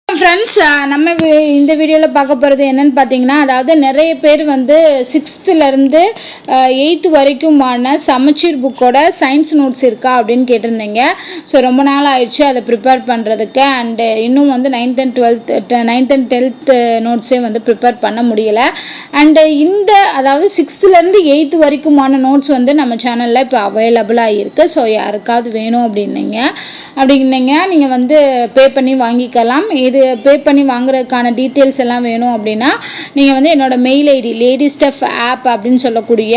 Friends, நம்ம இந்த வீடியோவில் பார்க்க போகிறது என்னன்னு பார்த்தீங்கன்னா, அதாவது நிறைய பேர் வந்து 6th-லேருந்து 8th வரைக்குமான சமச்சீர் புக்கோட சயின்ஸ் நோட்ஸ் இருக்கா அப்படின்னு கேட்டிருந்தீங்க. ஸோ ரொம்ப நாள் ஆயிடுச்சு அதை ப்ரிப்பேர் பண்ணுறதுக்கு. அண்டு இன்னும் வந்து 9th and 10th நோட்ஸே வந்து ப்ரிப்பேர் பண்ண முடியலை. அண்டு அதாவது 6th-லேருந்து 8th வரைக்குமான நோட்ஸ் வந்து நம்ம சேனலில் இப்போ அவைலபிளாக இருக்குது. ஸோ யாருக்காவது வேணும் அப்படின்னீங்கன்னா நீங்கள் வந்து பே பண்ணி வாங்கிக்கலாம். இது பே பண்ணி வாங்குறதுக்கான டீட்டெயில்ஸ் எல்லாம் வேணும் அப்படின்னா நீங்கள் வந்து என்னோடய mail ID lady stuff of அப்படின்னு சொல்லக்கூடிய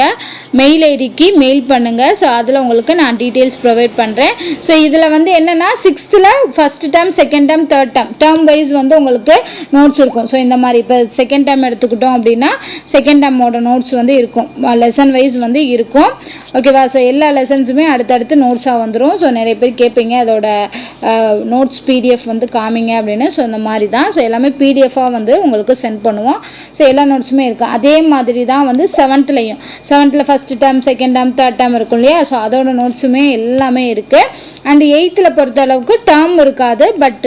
மெயில் ஐடிக்கு மெயில் பண்ணுங்கள். ஸோ அதில் உங்களுக்கு நான் டீட்டெயில்ஸ் ப்ரொவைட் பண்ணுறேன். ஸோ இதில் வந்து என்னென்னா 6th first term, second term, third term wise வந்து உங்களுக்கு நோட்ஸ் இருக்கும். ஸோ இந்த மாதிரி இப்போ செகண்ட் டேர்ம் எடுத்துக்கிட்டோம் அப்படின்னா செகண்ட் டேர்மோட நோட்ஸ் வந்து இருக்கும், லெசன் வைஸ் வந்து இருக்கும். ஓகேவா? ஸோ எல்லா லெசன்ஸுமே அடுத்தடுத்து நோட்ஸாக வந்துடும். ஸோ நிறைய பேர் கேட்பீங்க அதோட நோட்ஸ் பிடிஎஃப் வந்து காமிங்க அப்படின்னு. ஸோ இந்த மாதிரி தான். ஸோ எல்லாமே பிடிஎஃபாக வந்து உங்களுக்கு சென்ட் பண்ணுவோம். ஸோ எல்லா நோட்ஸுமே இருக்கும். அதே மாதிரி தான் வந்து 7th first term, second term, third term இருக்கும் இல்லையா? ஸோ அதோட நோட்ஸுமே எல்லாமே இருக்குது. அண்ட் 8th பொறுத்த அளவுக்கு டேர்ம் இருக்காது, பட்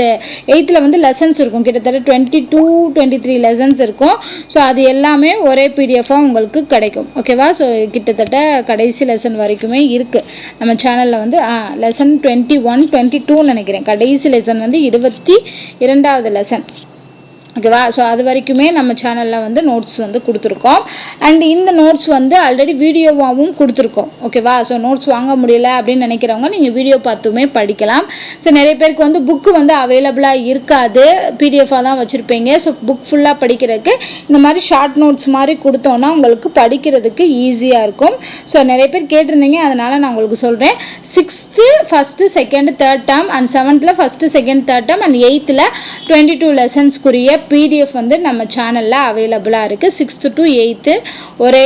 8th வந்து லெசன்ஸ் இருக்கும். கிட்டத்தட்ட 22-23 லெசன்ஸ் இருக்கும். ஸோ அது எல்லாமே ஒரே பிடிஎஃபாக உங்களுக்கு கிடைக்கும். ஓகேவா? ஸோ கிட்டத்தட்ட கடைசி லெசன் வரைக்குமே இருக்குது நம்ம சேனலில் வந்து. லெசன் 21-22 நினைக்கிறேன். கடைசி லெசன் வந்து 22வது லெசன். ஓகேவா? ஸோ அது வரைக்குமே நம்ம சேனலில் வந்து நோட்ஸ் வந்து கொடுத்துருக்கோம். அண்ட் இந்த நோட்ஸ் வந்து ஆல்ரெடி வீடியோவாகவும் கொடுத்துருக்கோம். ஓகேவா? ஸோ நோட்ஸ் வாங்க முடியல அப்படின்னு நினைக்கிறவங்க நீங்கள் வீடியோ பார்த்துமே படிக்கலாம். ஸோ நிறைய பேருக்கு வந்து புக்கு வந்து அவைலபிளாக இருக்காது, பிடிஎஃபாக தான் வச்சுருப்பீங்க. ஸோ புக் ஃபுல்லாக படிக்கிறதுக்கு இந்த மாதிரி ஷார்ட் நோட்ஸ் மாதிரி கொடுத்தோன்னா உங்களுக்கு படிக்கிறதுக்கு ஈஸியாக இருக்கும். ஸோ நிறைய பேர் கேட்டிருந்தீங்க, அதனால் நான் உங்களுக்கு சொல்கிறேன். 6th first, second, third term and 7th first, second, third term and 8th 22 லெசன்ஸ்க்குரிய பிடிஎஃப் வந்து நம்ம சேனலில் அவைலபிளாக இருக்குது. 6th to 8th ஒரே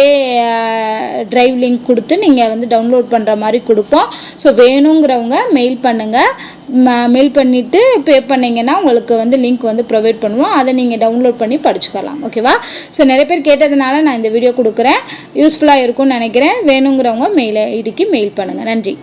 ட்ரைவ் லிங்க் கொடுத்து நீங்கள் வந்து டவுன்லோட் பண்ணுற மாதிரி கொடுப்போம். ஸோ வேணுங்கிறவங்க மெயில் பண்ணுங்கள். மெயில் பண்ணிவிட்டு பே பண்ணிங்கன்னா உங்களுக்கு வந்து லிங்க் வந்து ப்ரொவைட் பண்ணுவோம். அதை நீங்கள் டவுன்லோட் பண்ணி படிச்சுக்கலாம். ஓகேவா? ஸோ நிறைய பேர் கேட்டதுனால நான் இந்த வீடியோ கொடுக்குறேன். யூஸ்ஃபுல்லாக இருக்கும்னு நினைக்கிறேன். வேணுங்கிறவங்க மெயில் ஐடிக்கு மெயில் பண்ணுங்கள். நன்றி.